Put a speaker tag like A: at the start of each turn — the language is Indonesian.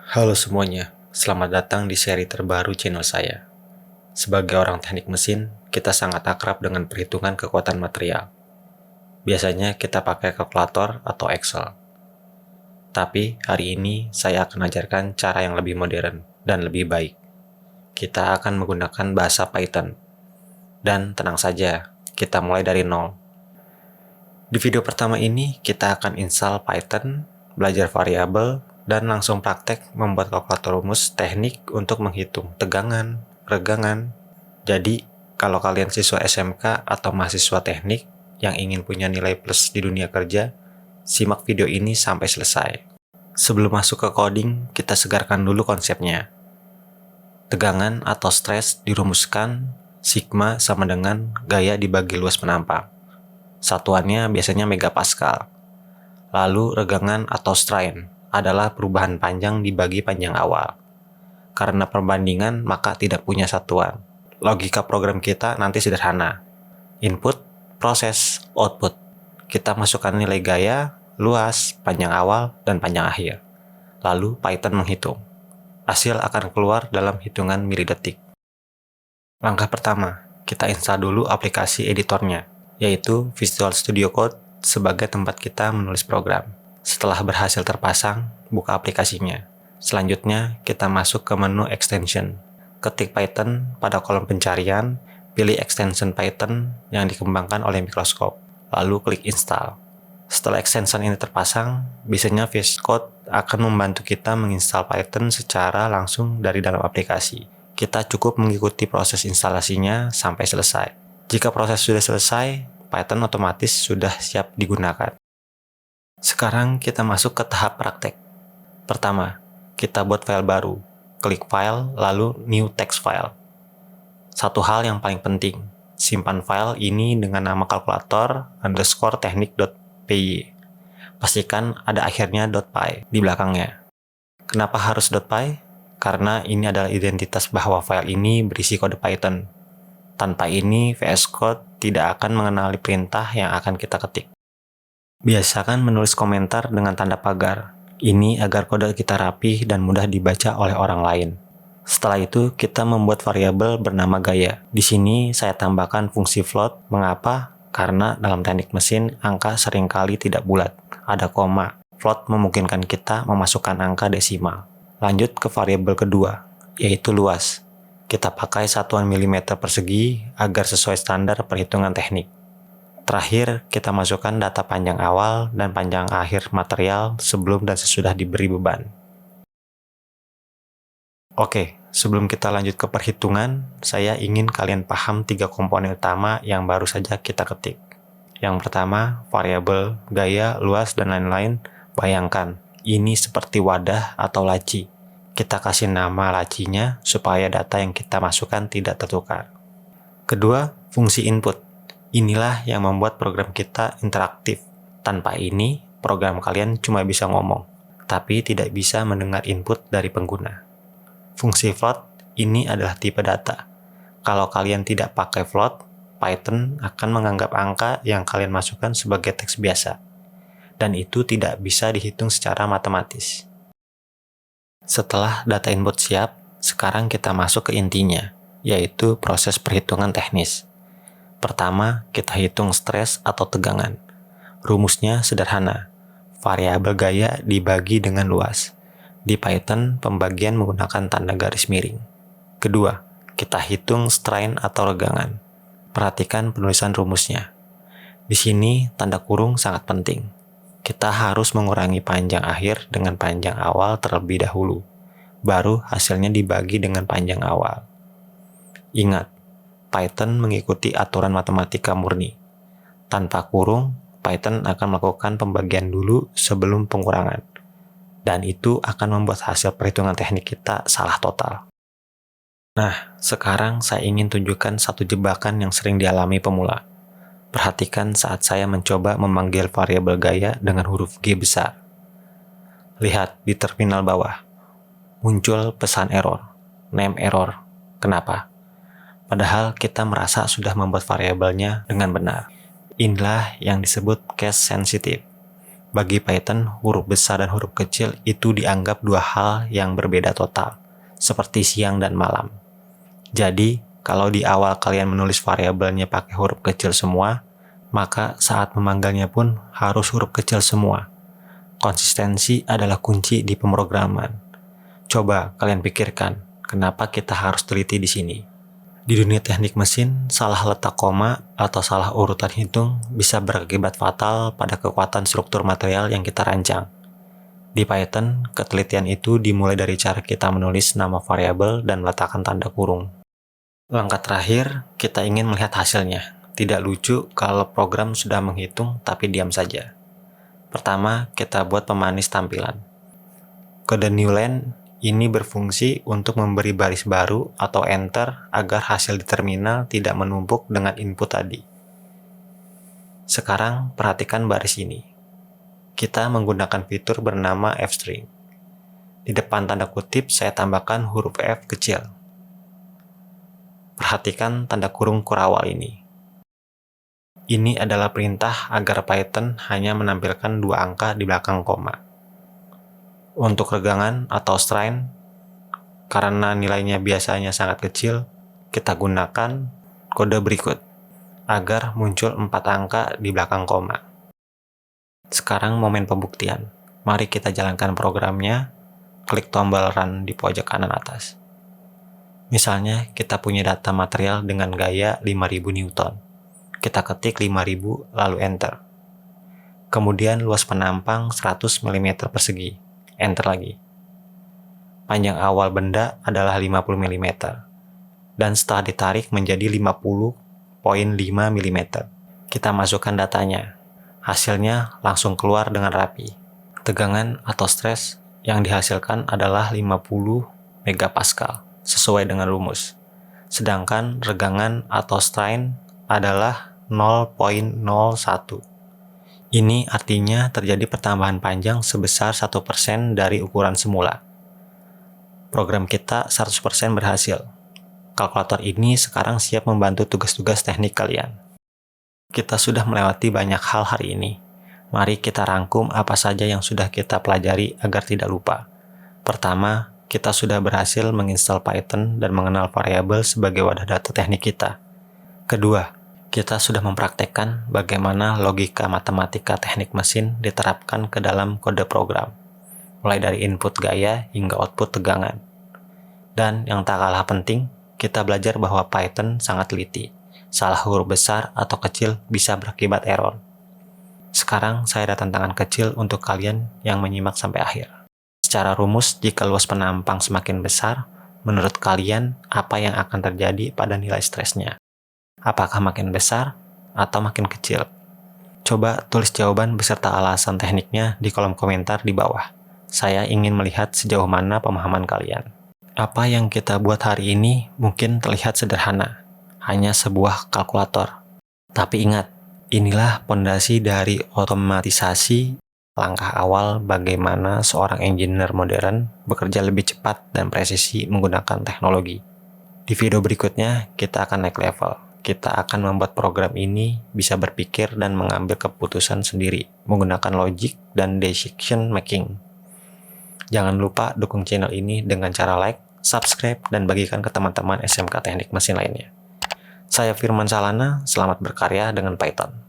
A: Halo semuanya, selamat datang di seri terbaru channel saya. Sebagai orang teknik mesin, kita sangat akrab dengan perhitungan kekuatan material. Biasanya kita pakai kalkulator atau Excel. Tapi hari ini saya akan ajarkan cara yang lebih modern dan lebih baik. Kita akan menggunakan bahasa Python. Dan tenang saja, kita mulai dari nol. Di video pertama ini, kita akan install Python, belajar variabel, dan langsung praktek membuat kalkulator rumus teknik untuk menghitung tegangan, regangan. Jadi, kalau kalian siswa SMK atau mahasiswa teknik yang ingin punya nilai plus di dunia kerja, simak video ini sampai selesai. Sebelum masuk ke coding, kita segarkan dulu konsepnya. Tegangan atau stres dirumuskan sigma sama dengan gaya dibagi luas penampang. Satuannya biasanya megapascal. Lalu regangan atau strain adalah perubahan panjang dibagi panjang awal. Karena perbandingan maka tidak punya satuan. Logika program kita nanti sederhana. Input, proses, output. Kita masukkan nilai gaya, luas, panjang awal, dan panjang akhir. Lalu Python menghitung. Hasil akan keluar dalam hitungan milidetik. Langkah pertama, kita install dulu aplikasi editornya, yaitu Visual Studio Code sebagai tempat kita menulis program. Setelah berhasil terpasang, buka aplikasinya. Selanjutnya, kita masuk ke menu extension. Ketik Python pada kolom pencarian, pilih extension Python yang dikembangkan oleh Microsoft, lalu klik install. Setelah extension ini terpasang, biasanya VS Code akan membantu kita menginstal Python secara langsung dari dalam aplikasi. Kita cukup mengikuti proses instalasinya sampai selesai. Jika proses sudah selesai, Python otomatis sudah siap digunakan. Sekarang kita masuk ke tahap praktek. Pertama, kita buat file baru. Klik file, lalu new text file. Satu hal yang paling penting, simpan file ini dengan nama kalkulator _teknik.py. Pastikan ada akhirnya .py di belakangnya. Kenapa harus .py? Karena ini adalah identitas bahwa file ini berisi kode Python. Tanpa ini, VS Code tidak akan mengenali perintah yang akan kita ketik. Biasakan menulis komentar dengan tanda pagar. Ini agar kode kita rapi dan mudah dibaca oleh orang lain. Setelah itu, kita membuat variabel bernama gaya. Di sini, saya tambahkan fungsi float. Mengapa? Karena dalam teknik mesin, angka seringkali tidak bulat. Ada koma. Float memungkinkan kita memasukkan angka desimal. Lanjut ke variabel kedua, yaitu luas. Kita pakai satuan milimeter persegi agar sesuai standar perhitungan teknik. Terakhir, kita masukkan data panjang awal dan panjang akhir material sebelum dan sesudah diberi beban. Oke, sebelum kita lanjut ke perhitungan, saya ingin kalian paham 3 komponen utama yang baru saja kita ketik. Yang pertama, variabel, gaya, luas, dan lain-lain. Bayangkan, ini seperti wadah atau laci. Kita kasih nama lacinya supaya data yang kita masukkan tidak tertukar. Kedua, fungsi input. Inilah yang membuat program kita interaktif. Tanpa ini, program kalian cuma bisa ngomong, tapi tidak bisa mendengar input dari pengguna. Fungsi float, ini adalah tipe data. Kalau kalian tidak pakai float, Python akan menganggap angka yang kalian masukkan sebagai teks biasa. Dan itu tidak bisa dihitung secara matematis. Setelah data input siap, sekarang kita masuk ke intinya, yaitu proses perhitungan teknis. Pertama, kita hitung stres atau tegangan. Rumusnya sederhana. Variabel gaya dibagi dengan luas. Di Python, pembagian menggunakan tanda garis miring. Kedua, kita hitung strain atau regangan. Perhatikan penulisan rumusnya. Di sini, tanda kurung sangat penting. Kita harus mengurangi panjang akhir dengan panjang awal terlebih dahulu. Baru hasilnya dibagi dengan panjang awal. Ingat, Python mengikuti aturan matematika murni. Tanpa kurung, Python akan melakukan pembagian dulu sebelum pengurangan. Dan itu akan membuat hasil perhitungan teknik kita salah total. Nah, sekarang saya ingin tunjukkan satu jebakan yang sering dialami pemula. Perhatikan saat saya mencoba memanggil variabel gaya dengan huruf G besar. Lihat di terminal bawah. Muncul pesan error. Name error. Kenapa? Padahal kita merasa sudah membuat variabelnya dengan benar. Inilah yang disebut case sensitive. Bagi Python, huruf besar dan huruf kecil itu dianggap dua hal yang berbeda total, seperti siang dan malam. Jadi, kalau di awal kalian menulis variabelnya pakai huruf kecil semua, maka saat memanggilnya pun harus huruf kecil semua. Konsistensi adalah kunci di pemrograman. Coba kalian pikirkan, kenapa kita harus teliti di sini? Di dunia teknik mesin, salah letak koma atau salah urutan hitung bisa berakibat fatal pada kekuatan struktur material yang kita rancang. Di Python, ketelitian itu dimulai dari cara kita menulis nama variabel dan meletakkan tanda kurung. Langkah terakhir, kita ingin melihat hasilnya. Tidak lucu kalau program sudah menghitung tapi diam saja. Pertama, kita buat pemanis tampilan. Kode newline ini berfungsi untuk memberi baris baru atau enter agar hasil di terminal tidak menumpuk dengan input tadi. Sekarang perhatikan baris ini. Kita menggunakan fitur bernama fstring. Di depan tanda kutip saya tambahkan huruf F kecil. Perhatikan tanda kurung kurawal ini. Ini adalah perintah agar Python hanya menampilkan dua angka di belakang koma. Untuk regangan atau string, karena nilainya biasanya sangat kecil, kita gunakan kode berikut agar muncul 4 angka di belakang koma. Sekarang momen pembuktian. Mari kita jalankan programnya, klik tombol run di pojok kanan atas. Misalnya kita punya data material dengan gaya 5000 Newton. Kita ketik 5000 lalu enter. Kemudian luas penampang 100 mm persegi. Enter lagi. Panjang awal benda adalah 50 mm. Dan setelah ditarik menjadi 50,5 mm. Kita masukkan datanya. Hasilnya langsung keluar dengan rapi. Tegangan atau stres yang dihasilkan adalah 50 megapascal sesuai dengan rumus. Sedangkan regangan atau strain adalah 0,01. Ini artinya terjadi pertambahan panjang sebesar 1% dari ukuran semula. Program kita 100% berhasil. Kalkulator ini sekarang siap membantu tugas-tugas teknik kalian. Kita sudah melewati banyak hal hari ini. Mari kita rangkum apa saja yang sudah kita pelajari agar tidak lupa. Pertama, kita sudah berhasil menginstal Python dan mengenal variabel sebagai wadah data teknik kita. Kedua, kita sudah mempraktekkan bagaimana logika matematika teknik mesin diterapkan ke dalam kode program, mulai dari input gaya hingga output tegangan. Dan yang tak kalah penting, kita belajar bahwa Python sangat teliti. Salah huruf besar atau kecil bisa berakibat error. Sekarang saya ada tantangan kecil untuk kalian yang menyimak sampai akhir. Secara rumus, jika luas penampang semakin besar, menurut kalian apa yang akan terjadi pada nilai stresnya? Apakah makin besar atau makin kecil? Coba tulis jawaban beserta alasan tekniknya di kolom komentar di bawah. Saya ingin melihat sejauh mana pemahaman kalian. Apa yang kita buat hari ini mungkin terlihat sederhana, hanya sebuah kalkulator. Tapi ingat, inilah pondasi dari otomatisasi, langkah awal bagaimana seorang engineer modern bekerja lebih cepat dan presisi menggunakan teknologi. Di video berikutnya, kita akan naik level. Kita akan membuat program ini bisa berpikir dan mengambil keputusan sendiri menggunakan logic dan decision making. Jangan lupa dukung channel ini dengan cara like, subscribe, dan bagikan ke teman-teman SMK Teknik Mesin lainnya. Saya Firman Salana, selamat berkarya dengan Python.